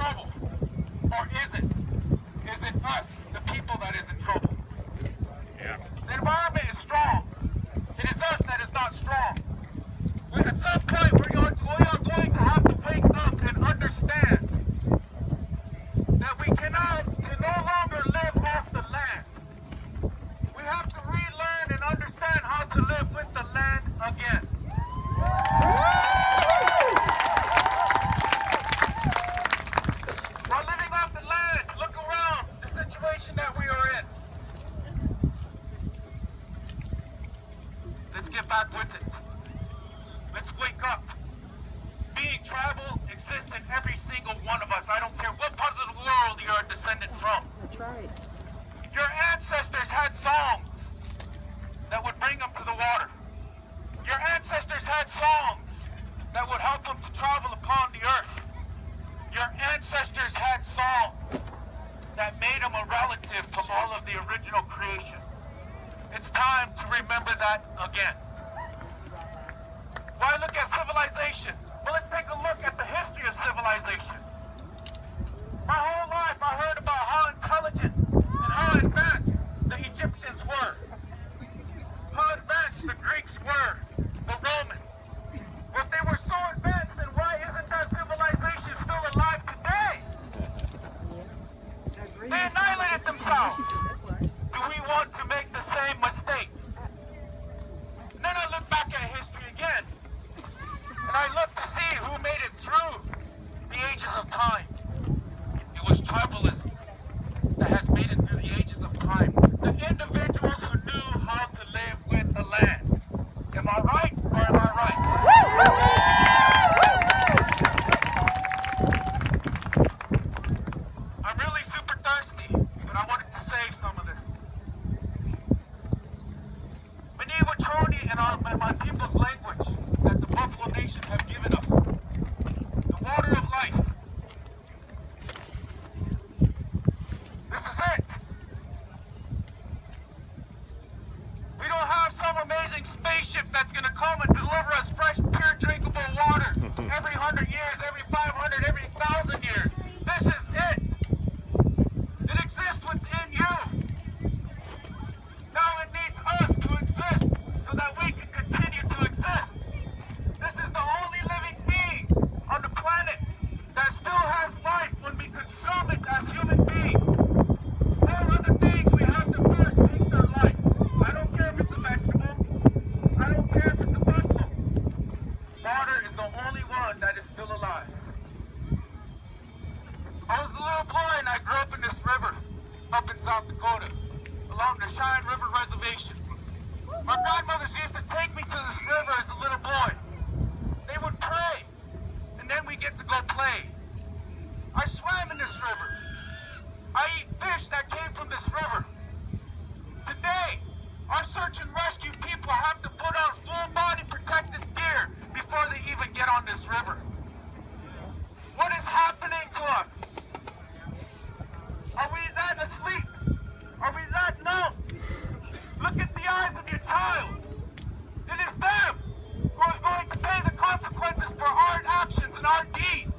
trouble? Or is it? Is it us, the people, that is in trouble? Yeah. The environment is strong. It is us that is not strong. At some point, we are going to have to wake up and understand that we can no longer live off the land. We have to relearn and understand how to live with the land again. While living off the land, look around the situation that we are in. Let's get back with it. Let's wake up. Being tribal exists in every single one of us. I don't care what part of the world you're a descendant from. That's right. Your ancestors had songs that would bring them to the water. Your ancestors had songs that would help them to travel upon the earth. Your ancestors had songs that made them a relative to all of the original creation. It's time to remember that again. Why look at civilization? Well, let's take a look at the history of civilization. My whole life I heard about how intelligent and how advanced the Egyptians were. How advanced the Greeks were, the Romans. Well, if they were so advanced, then why isn't that civilization still alive today? They annihilated themselves. Do we want to make the same mistake? And then I look back at history again, and I look to see who made it through the ages of time. It was tribalism that has made it through the ages of time. The individuals who knew how to live with the land. Am I right or am I right? I'm really super thirsty, but I wanted to save some of this. Miniwachoni and my people's language that the Buffalo Nation have given us. The water of life. This is it. We don't have some amazing spaceship that's going to come and deliver us fresh, pure, drinkable water every 100 years, every 500, every 1,000 years. This is it. It exists within you. Now it needs us to exist so that we can continue to exist. This is the only living being on the planet that still has life when we consume it as human beings. All other things we have to first take their life. I don't care if it's a vegetable. I don't care if it's a vegetable. Water is the only one that is still alive. I was a little boy and I grew up in this river up in South Dakota along the Cheyenne River Reservation. My grandmothers used to take me to this river as a little boy. They would pray and then we get to go play. I swam in this river. I eat fish that came from this river. Today, our search and rescue people have to put on full body protective gear before they even get on this river. What is happening to us? Are we that asleep? Are we that numb? Look at the eyes of your child. It is them who are going to pay the consequences for our actions and our deeds.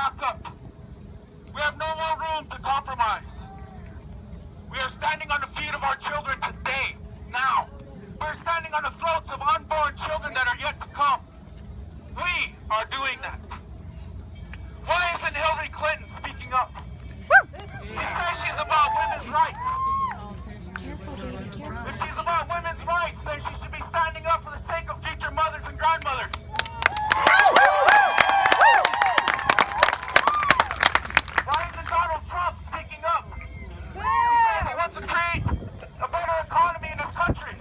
back up. We have no more room to compromise. We are standing on the feet of our children today, now. We're standing on the throats of unborn children that are yet to come. We are doing that. Why isn't Hillary Clinton speaking up? She says she's about women's rights. If she's about women's rights, then she should be standing up for the sake of future mothers and grandmothers. Why isn't Donald Trump speaking up? He says he wants to create a better economy in this country.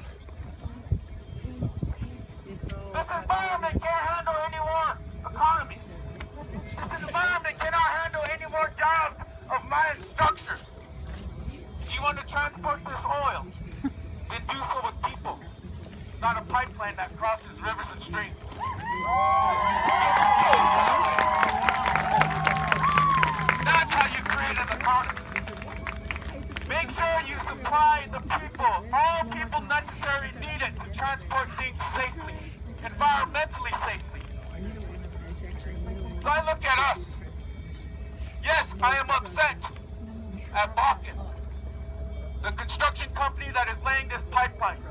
This environment can't handle any more economy. This environment cannot handle any more jobs of land structures. Do you want to transport this oil? Then do so with people, not a pipeline that crosses rivers and streams. That's how you create an economy. Make sure you supply the people, all people necessary needed to transport things safely, environmentally safely. So I look at us. Yes, I am upset at Bakken, the construction company that is laying this pipeline.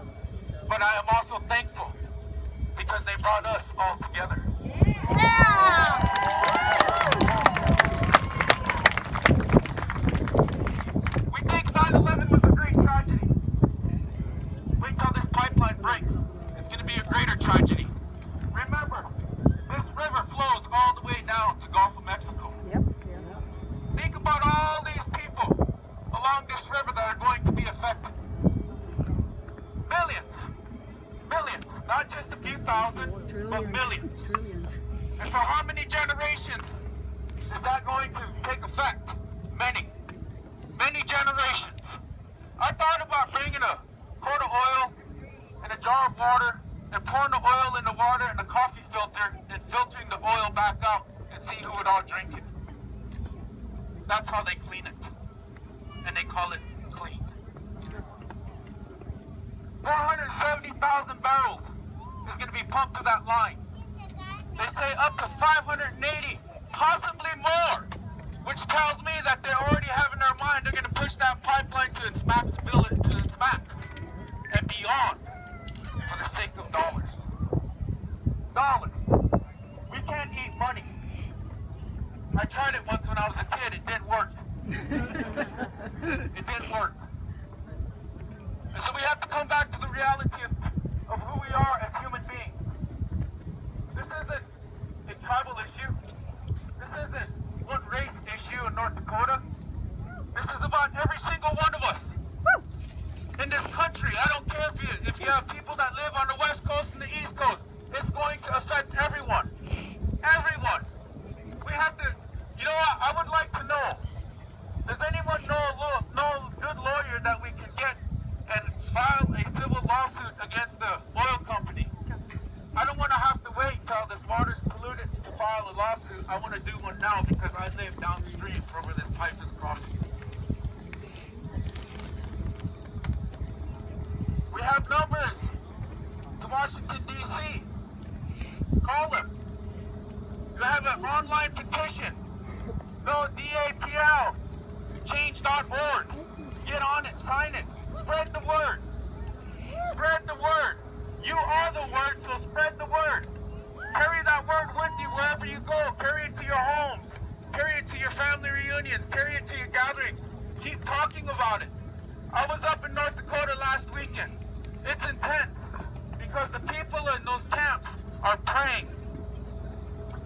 But I am also thankful because they brought us all together. We think 9/11 was a great tragedy. Wait till this pipeline breaks. It's going to be a greater tragedy. Remember, this river flows all the way down to Gulf of Mexico. Think about all these people along this river that are going to be affected. Millions. Millions. Not just a few thousand, but millions. And for how many generations is that going to take effect? Many. Many generations. I thought about bringing a quart of oil and a jar of water and pouring the oil in the water and a coffee filter and filtering the oil back out and see who would all drink it. That's how they clean it. And they call it clean. 470,000 barrels is going to be pumped to that line. They say up to 580, possibly more, which tells me that they already have in their mind they're going to push that pipeline to its max ability, to its max, and beyond, for the sake of dollars. Dollars. We can't eat money. I tried it once when I was a kid. It didn't work. It didn't work. And so we have to come back to the reality of who we are as human beings. This isn't a tribal issue. This isn't one race issue in North Dakota. This is about every single one of us in this country. I don't care if you have people that live on the West Coast and the East Coast. It's going to affect everyone. Everyone. We have to, you know what, I would like to know, does anyone know a good lawyer that we can get and file a civil lawsuit against the oil company? I don't want to have to wait till this water's polluted to file a lawsuit. I want to do one now because I live downstream from where this pipe is crossing. We have numbers to Washington, D.C. Call them. You have an online petition. Go DAPL. Change.org. Get on it. Sign it. Spread the word. Spread the word. You are the word, so spread the word. Carry that word with you wherever you go. Carry it to your homes. Carry it to your family reunions. Carry it to your gatherings. Keep talking about it. I was up in North Dakota last weekend. It's intense because the people in those camps are praying.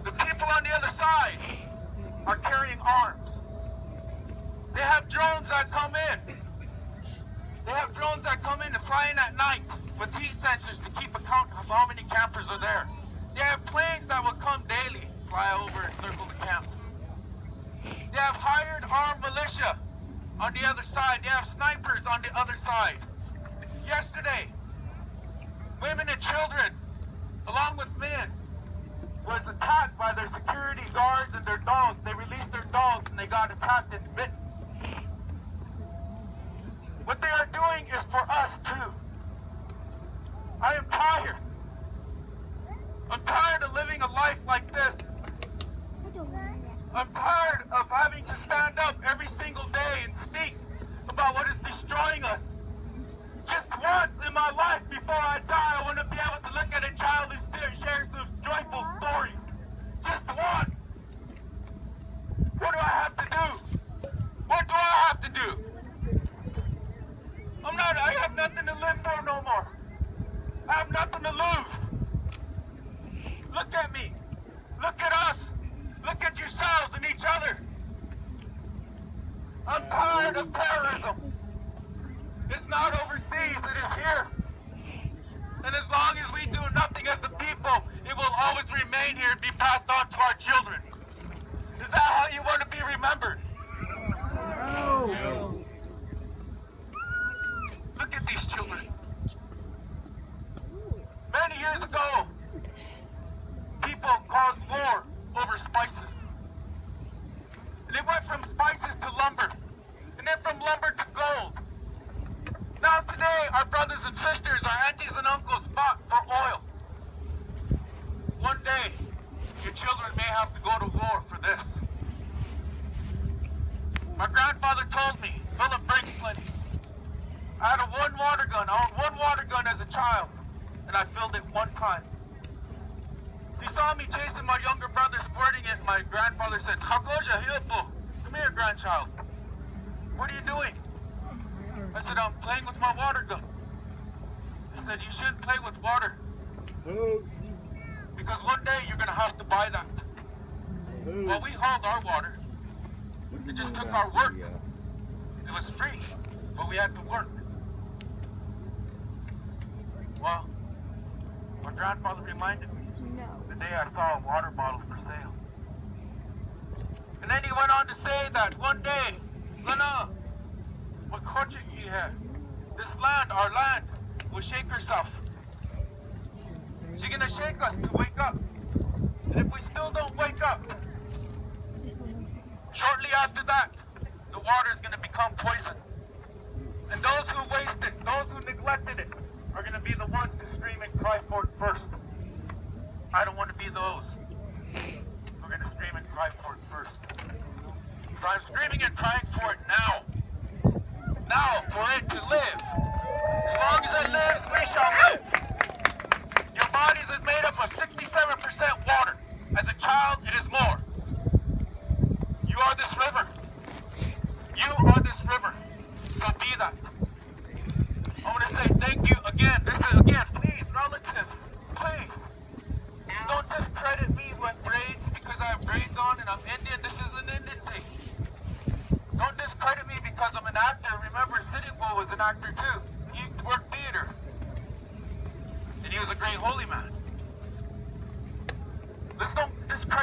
The people on the other side are carrying arms. They have drones that come in. They have drones that come in and fly in at night with heat sensors to keep account of how many campers are there. They have planes that will come daily, fly over and circle the camp. They have hired armed militia on the other side. They have snipers on the other side. Yesterday, women and children, along with men, was attacked by their security guards and their dogs. They released their dogs and they got attacked and bitten. What they are doing is for us too. I am tired. I'm tired of living a life like this. I'm tired. each other. I'm tired of terrorism. It's not overseas, it is here. And as long as we do nothing as the people, it will always remain here and be passed on to our children. Is that how you want to be remembered? No. Look at these children. Many years ago, people caused war over spices. And it went from spices to lumber, and then from lumber to gold. Now today, our brothers and sisters, our aunties and uncles fought for oil. One day, your children may have to go to war for this. My grandfather told me, Philip brings plenty. I had one water gun. I owned one water gun as a child, and I filled it one time. He saw me chasing my younger brother, squirting it. My grandfather said, Hakoja, Hilpo, come here, grandchild. What are you doing? I said, I'm playing with my water gun. He said, you shouldn't play with water. Because one day you're going to have to buy that. Well, we hauled our water. It just took our work. It was free, but we had to work. Well, my grandfather reminded me the day I saw a water bottle for sale. And then he went on to say that one day, Lana, this land, our land, will shake herself. She's gonna shake us to wake up. And if we still don't wake up, shortly after that, the water is gonna become poison. And those who waste it, those who neglected it, are gonna be the ones to scream and cry for it first. I don't want to be those who are gonna scream and cry for it first. So I'm screaming and crying for it now. Now, for it to live. As long as it lives, we shall live. Your bodies is made up of 67% water. As a child, it is more. You are this river. You are this river. So be that. I want to say thank you again. This is again, please, relatives, please. Don't discredit me with braids because I have braids on and I'm Indian. This is an Indian thing. Don't discredit me because I'm an actor. Remember, Sitting Bull was an actor too. He worked theater. And he was a great holy man. Let's don't discredit